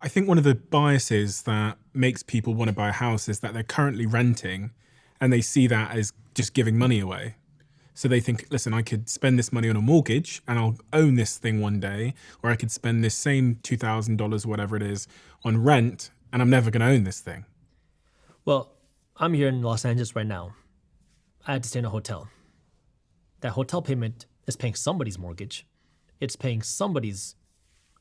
I think one of the biases that makes people want to buy a house is that they're currently renting and they see that as just giving money away. So they think, listen, I could spend this money on a mortgage and I'll own this thing one day, or I could spend this same $2,000, whatever it is, on rent and I'm never going to own this thing. Well, I'm here in Los Angeles right now. I had to stay in a hotel. That hotel payment is paying somebody's mortgage. It's paying somebody's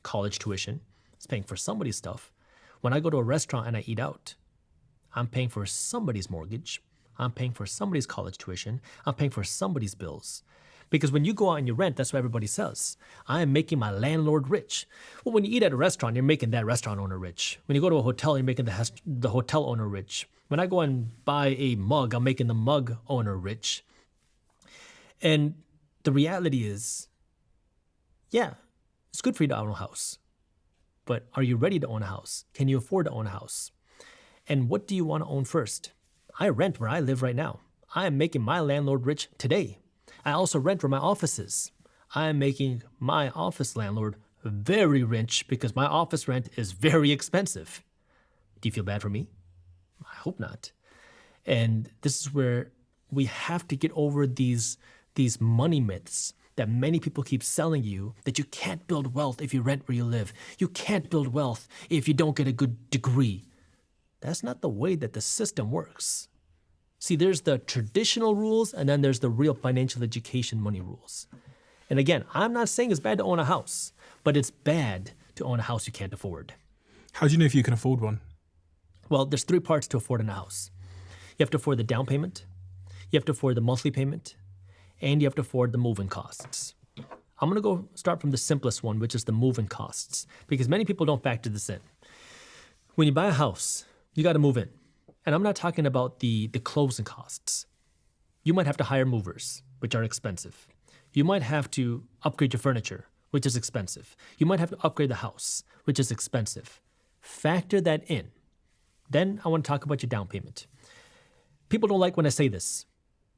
college tuition. It's paying for somebody's stuff. When I go to a restaurant and I eat out, I'm paying for somebody's mortgage. I'm paying for somebody's college tuition. I'm paying for somebody's bills. Because when you go out and you rent, that's what everybody says. I am making my landlord rich. Well, when you eat at a restaurant, you're making that restaurant owner rich. When you go to a hotel, you're making the hotel owner rich. When I go and buy a mug, I'm making the mug owner rich. And the reality is, yeah, it's good for you to own a house. But are you ready to own a house? Can you afford to own a house? And what do you want to own first? I rent where I live right now. I am making my landlord rich today. I also rent where my office is. I am making my office landlord very rich because my office rent is very expensive. Do you feel bad for me? I hope not. And this is where we have to get over these money myths that many people keep selling you, that you can't build wealth if you rent where you live. You can't build wealth if you don't get a good degree. That's not the way that the system works. See, there's the traditional rules and then there's the real financial education money rules. And again, I'm not saying it's bad to own a house, but it's bad to own a house you can't afford. How do you know if you can afford one? Well, there's 3 parts to affording a house. You have to afford the down payment, you have to afford the monthly payment, and you have to afford the moving costs. I'm going to go start from the simplest one, which is the moving costs, because many people don't factor this in. When you buy a house, you got to move in. And I'm not talking about the closing costs. You might have to hire movers, which are expensive. You might have to upgrade your furniture, which is expensive. You might have to upgrade the house, which is expensive. Factor that in. Then I want to talk about your down payment. People don't like when I say this,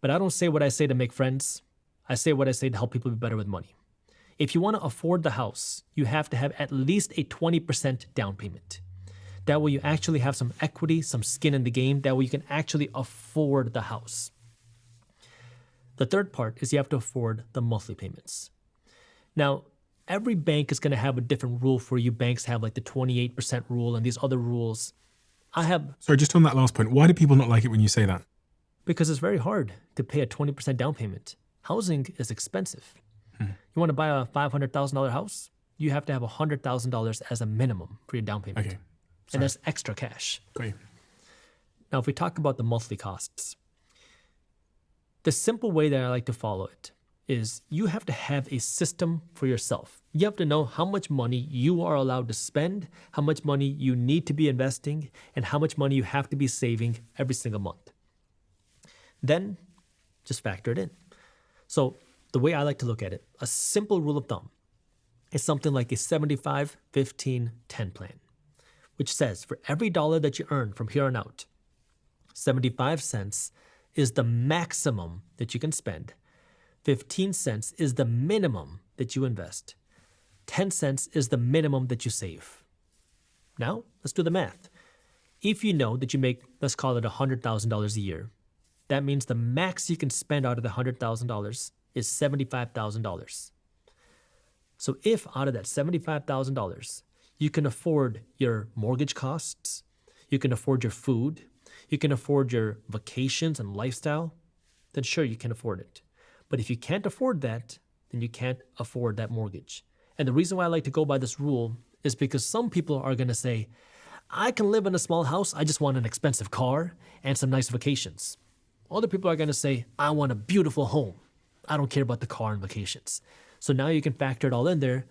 but I don't say what I say to make friends. I say what I say to help people be better with money. If you want to afford the house, you have to have at least a 20% down payment. That way you actually have some equity, some skin in the game. That way you can actually afford the house. The third part is you have to afford the monthly payments. Now, every bank is going to have a different rule for you. Banks have like the 28% rule and these other rurules. Sorry, just on that last point, why do people not like it when you say that? Because it's very hard to pay a 20% down payment. Housing is expensive. You want to buy a $500,000 house? You have to have $100,000 as a minimum for your down payment. Okay. And that's extra cash. Great. Now, if we talk about the monthly costs, the simple way that I like to follow it is you have to have a system for yourself. You have to know how much money you are allowed to spend, how much money you need to be investing, and how much money you have to be saving every single month. Then just factor it in. So the way I like to look at it, a simple rule of thumb is something like a 75-15-10 plan, which says for every dollar that you earn from here on out, 75 cents is the maximum that you can spend. 15 cents is the minimum that you invest. 10 cents is the minimum that you save. Now, let's do the math. If you know that you make, let's call it $100,000 a year, that means the max you can spend out of the $100,000 is $75,000. So if out of that $75,000, you can afford your mortgage costs, you can afford your food, you can afford your vacations and lifestyle, then sure, you can afford it. But if you can't afford that, then you can't afford that mortgage. And the reason why I like to go by this rule is because some people are going to say, I can live in a small house, I just want an expensive car and some nice vacations. Other people are going to say, I want a beautiful home. I don't care about the car and vacations. So now you can factor it all in there.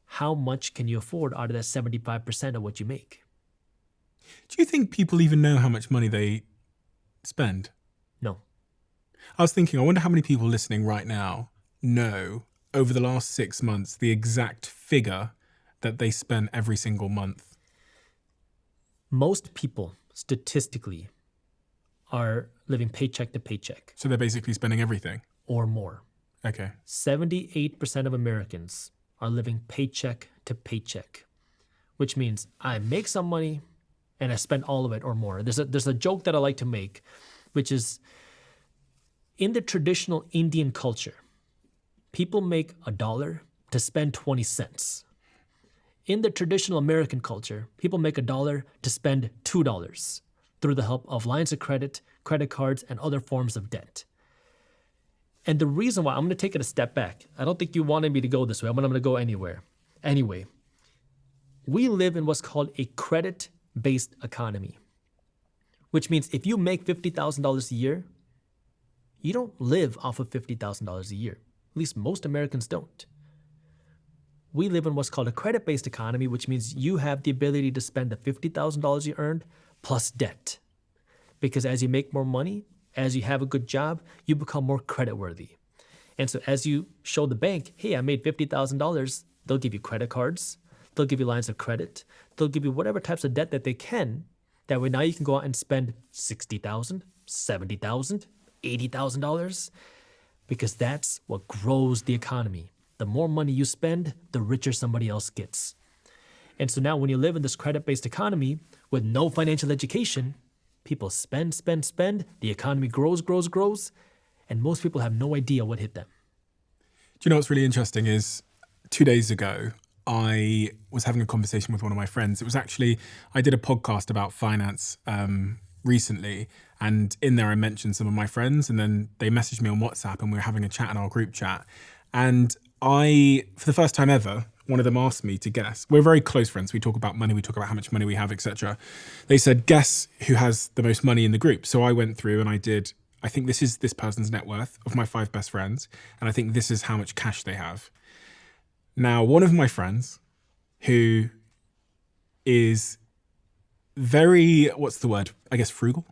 How much can you afford out of that 75% of what you make? Do you think people even know how much money they spend? No. I was thinking, I wonder how many people listening right now know over the last 6 months the exact figure that they spend every single month. Most people, statistically, are living paycheck to paycheck. So they're basically spending everything? Or more. Okay. 78% of Americans are living paycheck to paycheck, which means I make some money and I spend all of it or more. There's a joke that I like to make, which is in the traditional Indian culture, people make $1 to spend 20 cents. In the traditional American culture, people make $1 to spend $2 through the help of lines of credit, credit cards, and other forms of debt. And the reason why, I'm going to take it a step back. I don't think you wanted me to go this way. I'm going to go anywhere. Anyway, we live in what's called a credit-based economy, which means if you make $50,000 a year, you don't live off of $50,000 a year. At least most Americans don't. We live in what's called a credit-based economy, which means you have the ability to spend the $50,000 you earned plus debt. Because as you make more money, as you have a good job, you become more creditworthy. And so as you show the bank, hey, I made $50,000, they'll give you credit cards, they'll give you lines of credit, they'll give you whatever types of debt that they can. That way now you can go out and spend $60,000, $70,000, $80,000, because that's what grows the economy. The more money you spend, the richer somebody else gets. And so now when you live in this credit-based economy with no financial education, people spend, the economy grows, and most people have no idea what hit them. Do you know what's really interesting is 2 days ago, I was having a conversation with one of my friends. It was actually, I did a podcast about finance recently, and in there I mentioned some of my friends, and then they messaged me on WhatsApp and we were having a chat in our group chat. And I, for the first time ever, one of them asked me to guess. We're very close friends. We talk about money. We talk about how much money we have, etc. They said, guess who has the most money in the group. So I went through and I did, I think this is this person's net worth of my 5 best friends. And I think this is how much cash they have. Now, one of my friends who is very, what's the word? I guess frugal.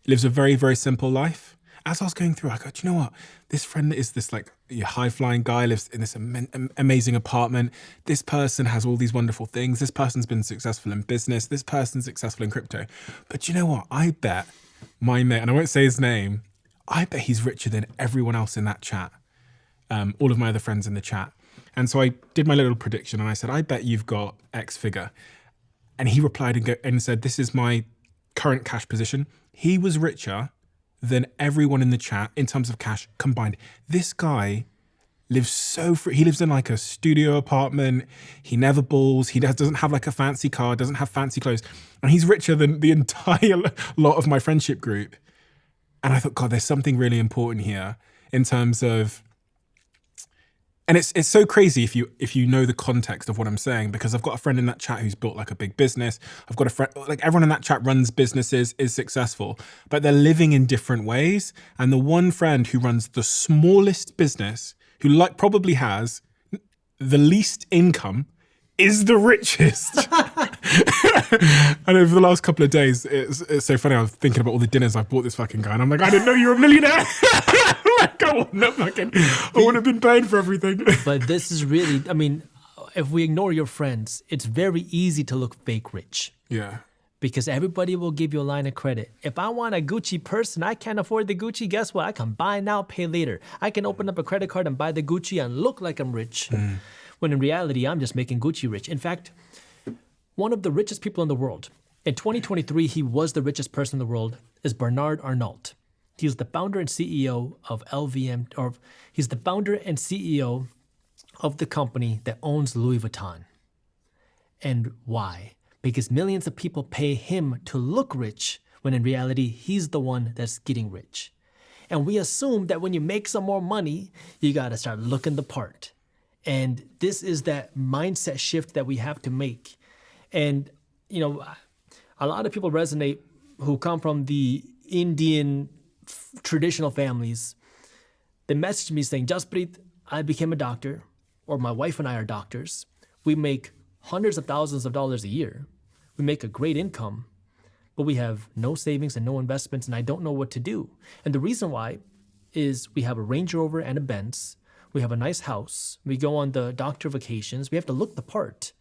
Lives a very, very simple life. As I was going through, I go, do you know what? This friend is this like high-flying guy, lives in this amazing apartment. This person has all these wonderful things. This person's been successful in business. This person's successful in crypto. But you know what? I bet my mate, and I won't say his name, I bet he's richer than everyone else in that chat. All of my other friends in the chat. And so I did my little prediction and I said, I bet you've got X figure. And he replied and said, this is my current cash position. He was richer than everyone in the chat in terms of cash combined. This guy lives so free. He lives in like a studio apartment. He never balls. He doesn't have like a fancy car, doesn't have fancy clothes. And he's richer than the entire lot of my friendship group. And I thought, God, there's something really important here in terms of, and it's so crazy if you know the context of what I'm saying, because I've got a friend in that chat who's built like a big business. I've got a friend, like everyone in that chat runs businesses, is successful, but they're living in different ways. And the one friend who runs the smallest business, who like probably has the least income, is the richest. And over the last couple of days, it's so funny. I was thinking about all the dinners I've bought this fucking guy, and I'm like, I didn't know you were a millionaire. Like, I wouldn't have been paid for everything. But this is really, I mean, if we ignore your friends, it's very easy to look fake rich. Yeah. Because everybody will give you a line of credit. If I want a Gucci purse and I can't afford the Gucci, guess what? I can buy now, pay later. I can open up a credit card and buy the Gucci and look like I'm rich. When in reality, I'm just making Gucci rich. In fact, one of the richest people in the world, in 2023, he was the richest person in the world, is Bernard Arnault. He's the founder and CEO of LVM, or he's the founder and CEO of the company that owns Louis Vuitton. And why? Because millions of people pay him to look rich, when in reality, he's the one that's getting rich. And we assume that when you make some more money, you gotta start looking the part. And this is that mindset shift that we have to make. And, you know, a lot of people resonate who come from the Indian traditional families. They message me saying, Jaspreet, I became a doctor, or my wife and I are doctors. We make hundreds of thousands of dollars a year. We make a great income, but we have no savings and no investments, and I don't know what to do. And the reason why is we have a Range Rover and a Benz. We have a nice house. We go on the doctor vacations. We have to look the part.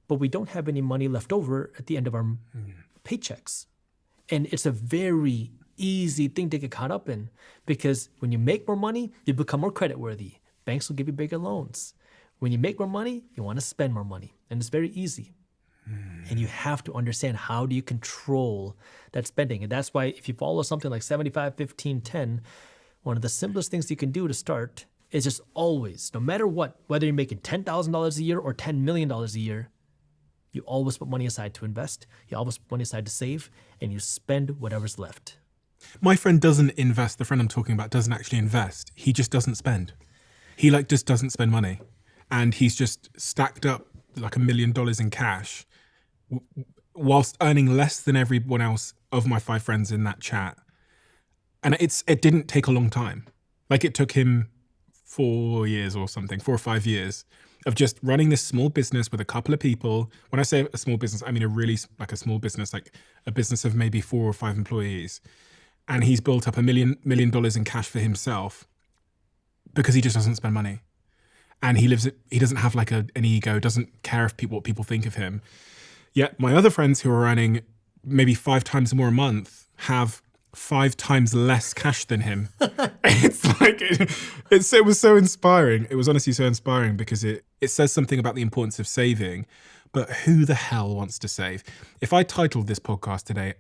But we don't have any money left over at the end of our paychecks. And it's a very easy thing to get caught up in, because when you make more money, you become more creditworthy. Banks will give you bigger loans. When you make more money, you want to spend more money. And it's very easy. And you have to understand how do you control that spending. And that's why if you follow something like 75, 15, 10, one of the simplest things you can do to start is just always, no matter what, whether you're making $10,000 a year or $10 million a year, you always put money aside to invest. You always put money aside to save, and you spend whatever's left. My friend doesn't invest. The friend I'm talking about doesn't actually invest. He just doesn't spend. He just doesn't spend money. And he's just stacked up like $1 million in cash whilst earning less than everyone else of my 5 friends in that chat. And it didn't take a long time. Like it took him 4 years or something, 4 or 5 years of just running this small business with a couple of people. When I say a small business, I mean a really like a small business, like a business of maybe 4 or 5 employees. And he's built up $1 million in cash for himself because he just doesn't spend money. And he doesn't have like an ego, doesn't care if what people think of him. Yet my other friends who are earning maybe 5 times more a month have 5 times less cash than him. It's like, it was so inspiring. It was honestly so inspiring because it says something about the importance of saving, but who the hell wants to save? If I titled this podcast today,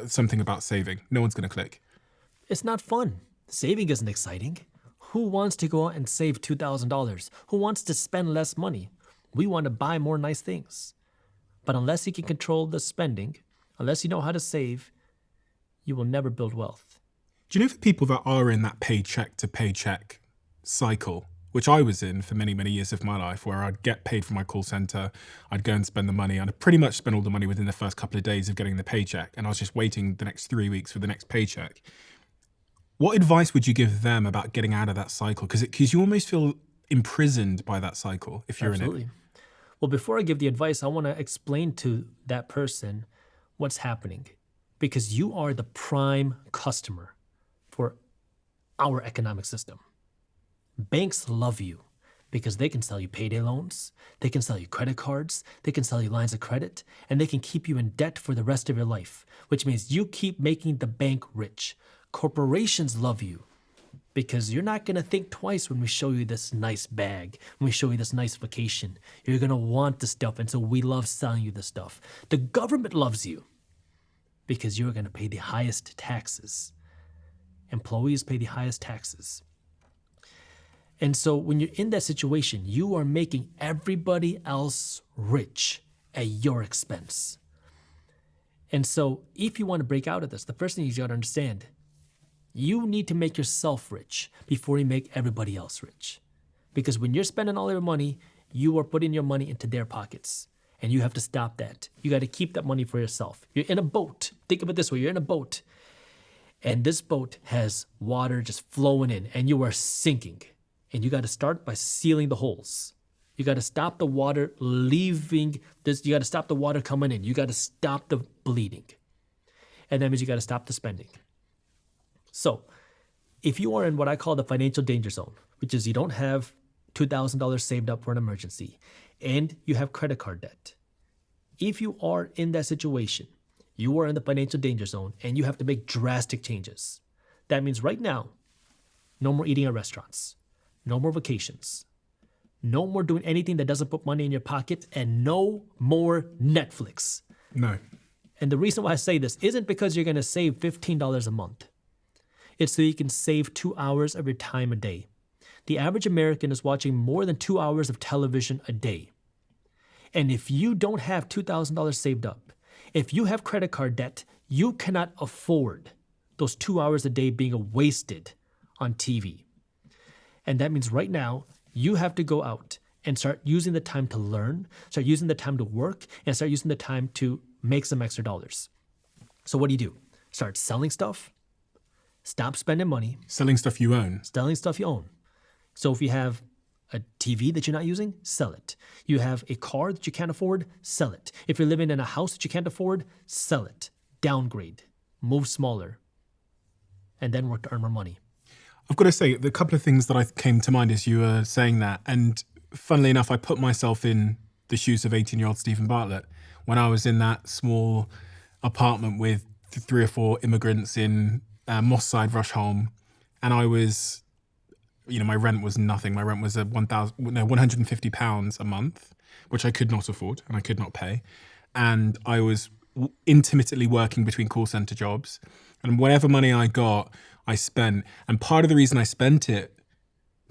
something about saving, no one's going to click. It's not fun. Saving isn't exciting. Who wants to go out and save $2,000? Who wants to spend less money? We want to buy more nice things. But unless you can control the spending, unless you know how to save, you will never build wealth. Do you know for people that are in that paycheck to paycheck cycle, which I was in for many, many years of my life, where I'd get paid for my call center, I'd go and spend the money, and I'd pretty much spend all the money within the first couple of days of getting the paycheck, and I was just waiting the next 3 weeks for the next paycheck. What advice would you give them about getting out of that cycle? Because you almost feel imprisoned by that cycle if you're Absolutely. in it. Well, before I give the advice, I want to explain to that person what's happening, because you are the prime customer for our economic system. Banks love you because they can sell you payday loans, they can sell you credit cards, they can sell you lines of credit, and they can keep you in debt for the rest of your life, which means you keep making the bank rich. Corporations love you because you're not going to think twice when we show you this nice bag, when we show you this nice vacation. You're going to want the stuff, and so we love selling you the stuff. The government loves you because you're going to pay the highest taxes. Employees pay the highest taxes. And so when you're in that situation, you are making everybody else rich at your expense. And so if you want to break out of this, the first thing you got to understand, you need to make yourself rich before you make everybody else rich. Because when you're spending all your money, you are putting your money into their pockets. And you have to stop that. You got to keep that money for yourself. You're in a boat. Think of it this way. You're in a boat. And this boat has water just flowing in, and you are sinking. And you got to start by sealing the holes. You got to stop the water leaving this. You got to stop the water coming in. You got to stop the bleeding. And that means you got to stop the spending. So if you are in what I call the financial danger zone, which is you don't have $2,000 saved up for an emergency, and you have credit card debt. If you are in that situation, you are in the financial danger zone and you have to make drastic changes. That means right now, no more eating at restaurants, no more vacations, no more doing anything that doesn't put money in your pocket, and no more Netflix. No. And the reason why I say this isn't because you're going to save $15 a month. It's so you can save 2 hours of your time a day. The average American is watching more than 2 hours of television a day. And if you don't have $2,000 saved up, if you have credit card debt, you cannot afford those 2 hours a day being wasted on TV. And that means right now, you have to go out and start using the time to learn, start using the time to work, and start using the time to make some extra dollars. So what do? Start selling stuff. Stop spending money. Selling stuff you own. Selling stuff you own. So if you have a TV that you're not using, sell it. You have a car that you can't afford, sell it. If you're living in a house that you can't afford, sell it. Downgrade. Move smaller. And then work to earn more money. I've got to say, the couple of things that I came to mind as you were saying that, and funnily enough, I put myself in the shoes of 18-year-old Stephen Bartlett when I was in that small apartment with 3 or 4 immigrants in Moss Side, Rusholme, and I was my rent was nothing. My rent was £150 a month, which I could not afford and I could not pay. And I was intermittently working between call center jobs. And whatever money I got, I spent. And part of the reason I spent it,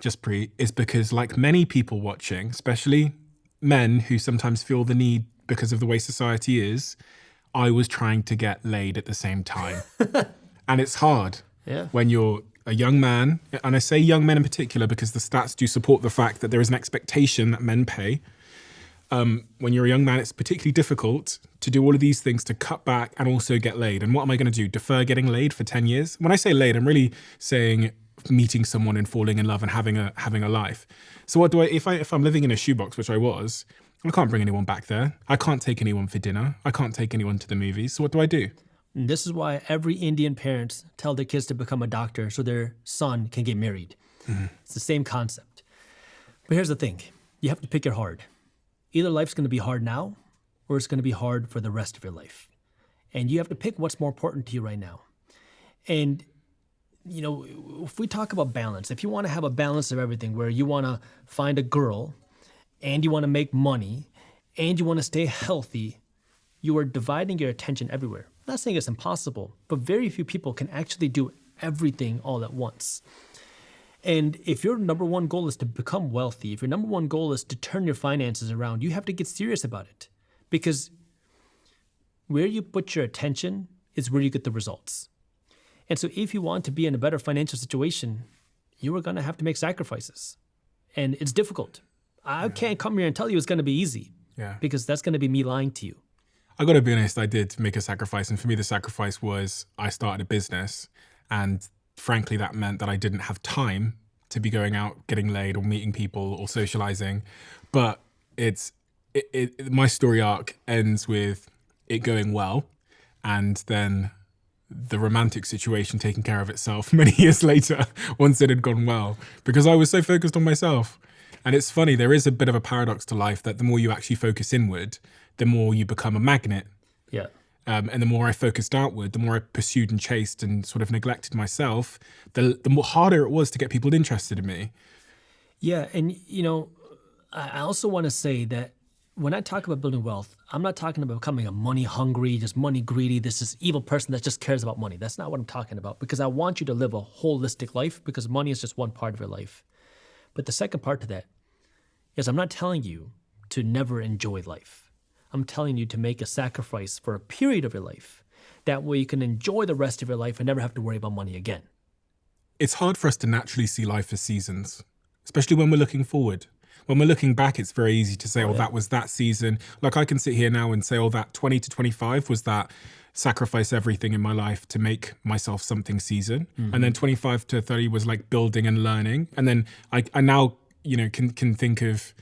Jaspreet, is because like many people watching, especially men who sometimes feel the need because of the way society is, I was trying to get laid at the same time. And it's hard when you're a young man. And I say young men in particular because the stats do support the fact that there is an expectation that men pay. When you're a young man, it's particularly difficult to do all of these things, to cut back and also get laid. And what am I going to do? Defer getting laid for 10 years? When I say laid, I'm really saying meeting someone and falling in love and having a life. So what do if I'm living in a shoebox, which I was, I can't bring anyone back there. I can't take anyone for dinner. I can't take anyone to the movies. So what do I do? And this is why every Indian parents tell their kids to become a doctor so their son can get married. It's the same concept. But here's the thing. You have to pick your hard. Either life's going to be hard now or it's going to be hard for the rest of your life. And you have to pick what's more important to you right now. And, if we talk about balance, if you want to have a balance of everything where you want to find a girl and you want to make money and you want to stay healthy, you are dividing your attention everywhere. I'm not saying it's impossible, but very few people can actually do everything all at once. And if your number one goal is to become wealthy, if your number one goal is to turn your finances around, you have to get serious about it. Because where you put your attention is where you get the results. And so if you want to be in a better financial situation, you are going to have to make sacrifices. And it's difficult. I can't come here and tell you it's going to be easy. Because that's going to be me lying to you. I got to be honest, I did make a sacrifice. And for me, the sacrifice was I started a business. And frankly, that meant that I didn't have time to be going out, getting laid or meeting people or socializing. But my story arc ends with it going well and then the romantic situation taking care of itself many years later once it had gone well, because I was so focused on myself. And it's funny, there is a bit of a paradox to life that the more you actually focus inward, the more you become a magnet. Yeah. And the more I focused outward, the more I pursued and chased and sort of neglected myself, the more harder it was to get people interested in me. Yeah. And, I also want to say that when I talk about building wealth, I'm not talking about becoming a money hungry, just money greedy, this evil person that just cares about money. That's not what I'm talking about, because I want you to live a holistic life, because money is just one part of your life. But the second part to that is I'm not telling you to never enjoy life. I'm telling you to make a sacrifice for a period of your life. That way you can enjoy the rest of your life and never have to worry about money again. It's hard for us to naturally see life as seasons, especially when we're looking forward. When we're looking back, it's very easy to say, that was that season. Like I can sit here now and say, that 20 to 25 was that sacrifice everything in my life to make myself something season. And then 25 to 30 was like building and learning. And then I now, can think of,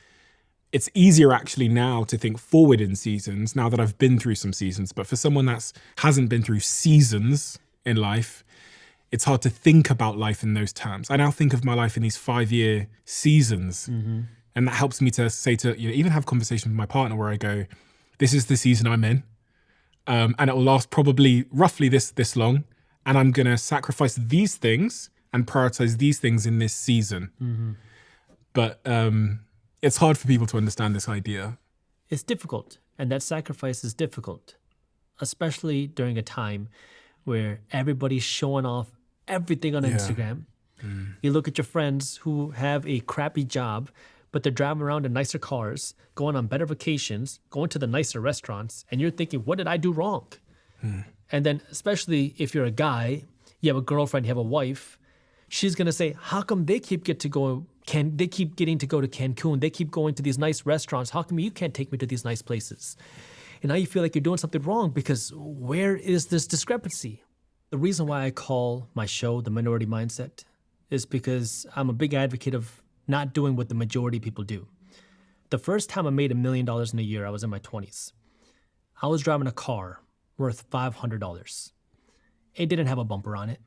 it's easier actually now to think forward in seasons now that I've been through some seasons. But for someone that hasn't been through seasons in life, it's hard to think about life in those terms. I now think of my life in these 5-year seasons. And that helps me to say even have conversations with my partner where I go, this is the season I'm in. And it will last probably roughly this long. And I'm going to sacrifice these things and prioritize these things in this season. But it's hard for people to understand this idea. It's difficult. And that sacrifice is difficult, especially during a time where everybody's showing off everything on Instagram. You look at your friends who have a crappy job, but they're driving around in nicer cars, going on better vacations, going to the nicer restaurants, and you're thinking, what did I do wrong? And then especially if you're a guy, you have a girlfriend, you have a wife, she's going to say, how come they keep getting to go to Cancun? They keep going to these nice restaurants. How come you can't take me to these nice places? And now you feel like you're doing something wrong because where is this discrepancy? The reason why I call my show The Minority Mindset is because I'm a big advocate of not doing what the majority of people do. The first time I made $1 million in a year, I was in my 20s. I was driving a car worth $500. It didn't have a bumper on it.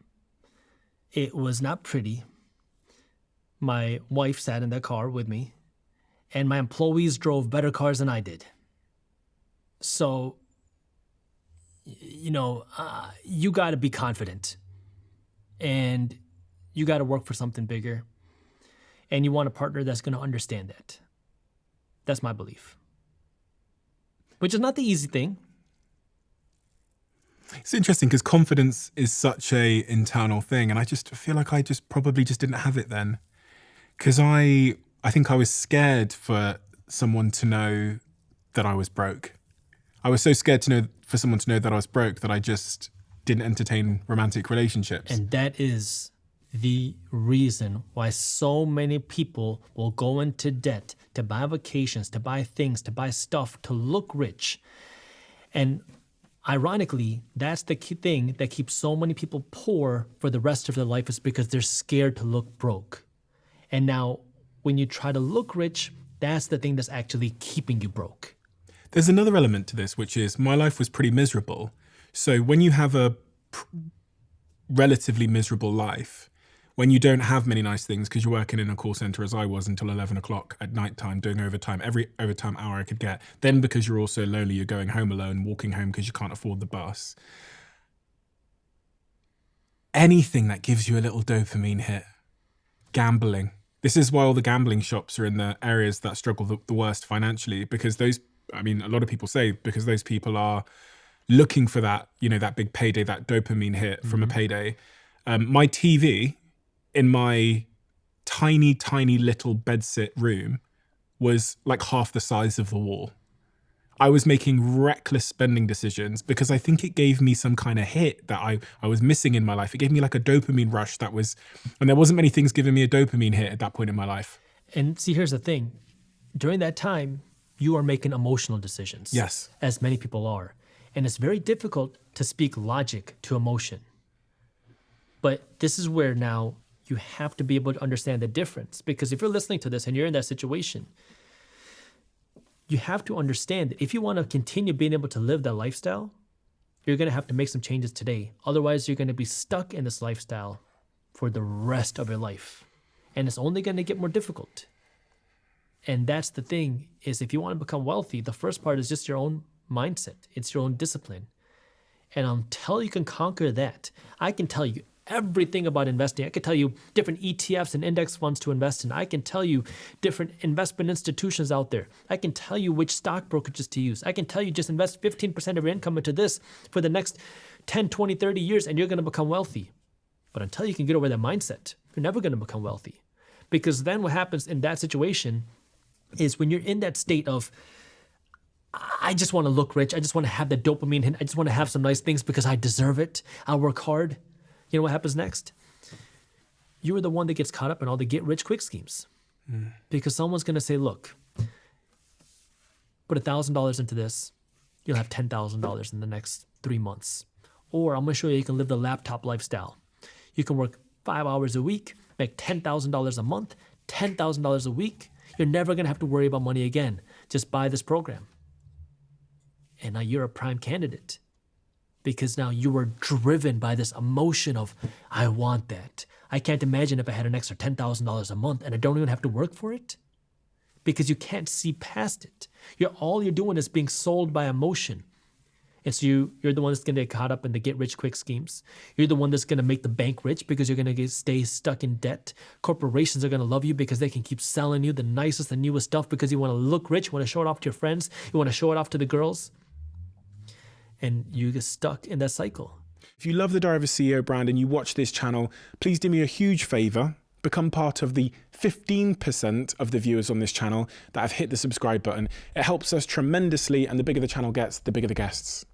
It was not pretty. My wife sat in that car with me, and my employees drove better cars than I did. So, you got to be confident, and you got to work for something bigger. And you want a partner that's going to understand that. That's my belief. Which is not the easy thing. It's interesting because confidence is such a internal thing, and I just feel like I just probably just didn't have it then. Because I think I was scared for someone to know that I was broke. I was so scared for someone to know that I was broke that I just didn't entertain romantic relationships. And that is the reason why so many people will go into debt to buy vacations, to buy things, to buy stuff, to look rich. And ironically, that's the key thing that keeps so many people poor for the rest of their life, is because they're scared to look broke. And now when you try to look rich, that's the thing that's actually keeping you broke. There's another element to this, which is my life was pretty miserable. So when you have a relatively miserable life, when you don't have many nice things because you're working in a call center, as I was, until 11 o'clock at nighttime, doing overtime, every overtime hour I could get. Then because you're also lonely, you're going home alone, walking home because you can't afford the bus. Anything that gives you a little dopamine hit. Gambling. This is why all the gambling shops are in the areas that struggle the worst financially, because a lot of people say because those people are looking for that, that big payday, that dopamine hit from a payday. My TV in my tiny, tiny little bedsit room was like half the size of the wall. I was making reckless spending decisions because I think it gave me some kind of hit that I was missing in my life. It gave me like a dopamine rush and there wasn't many things giving me a dopamine hit at that point in my life. And see, here's the thing. During that time, you are making emotional decisions. Yes. As many people are. And it's very difficult to speak logic to emotion. But this is where now you have to be able to understand the difference. Because if you're listening to this and you're in that situation, you have to understand that if you want to continue being able to live that lifestyle, you're going to have to make some changes today. Otherwise, you're going to be stuck in this lifestyle for the rest of your life. And it's only going to get more difficult. And that's the thing, is if you want to become wealthy, the first part is just your own mindset. It's your own discipline. And until you can conquer that, I can tell you everything about investing. I can tell you different ETFs and index funds to invest in. I can tell you different investment institutions out there. I can tell you which stock brokerages to use. I can tell you just invest 15% of your income into this for the next 10, 20, 30 years and you're going to become wealthy. But until you can get over that mindset, you're never going to become wealthy. Because then what happens in that situation is when you're in that state of, I just want to look rich. I just want to have the dopamine hit. I just want to have some nice things because I deserve it. I'll work hard. You know what happens next? You are the one that gets caught up in all the get rich quick schemes. Because someone's going to say, look, put $1,000 into this. You'll have $10,000 in the next 3 months. Or I'm going to show you can live the laptop lifestyle. You can work 5 hours a week, make $10,000 a month, $10,000 a week. You're never going to have to worry about money again. Just buy this program. And now you're a prime candidate. Because now you were driven by this emotion of, I want that. I can't imagine if I had an extra $10,000 a month and I don't even have to work for it. Because you can't see past it. All you're doing is being sold by emotion. And so you're the one that's going to get caught up in the get-rich-quick schemes. You're the one that's going to make the bank rich because you're going to stay stuck in debt. Corporations are going to love you because they can keep selling you the nicest and newest stuff because you want to look rich, you want to show it off to your friends, you want to show it off to the girls. And you get stuck in that cycle. If you love the Diary of a CEO brand and you watch this channel, please do me a huge favor. Become part of the 15% of the viewers on this channel that have hit the subscribe button. It helps us tremendously, and the bigger the channel gets, the bigger the guests.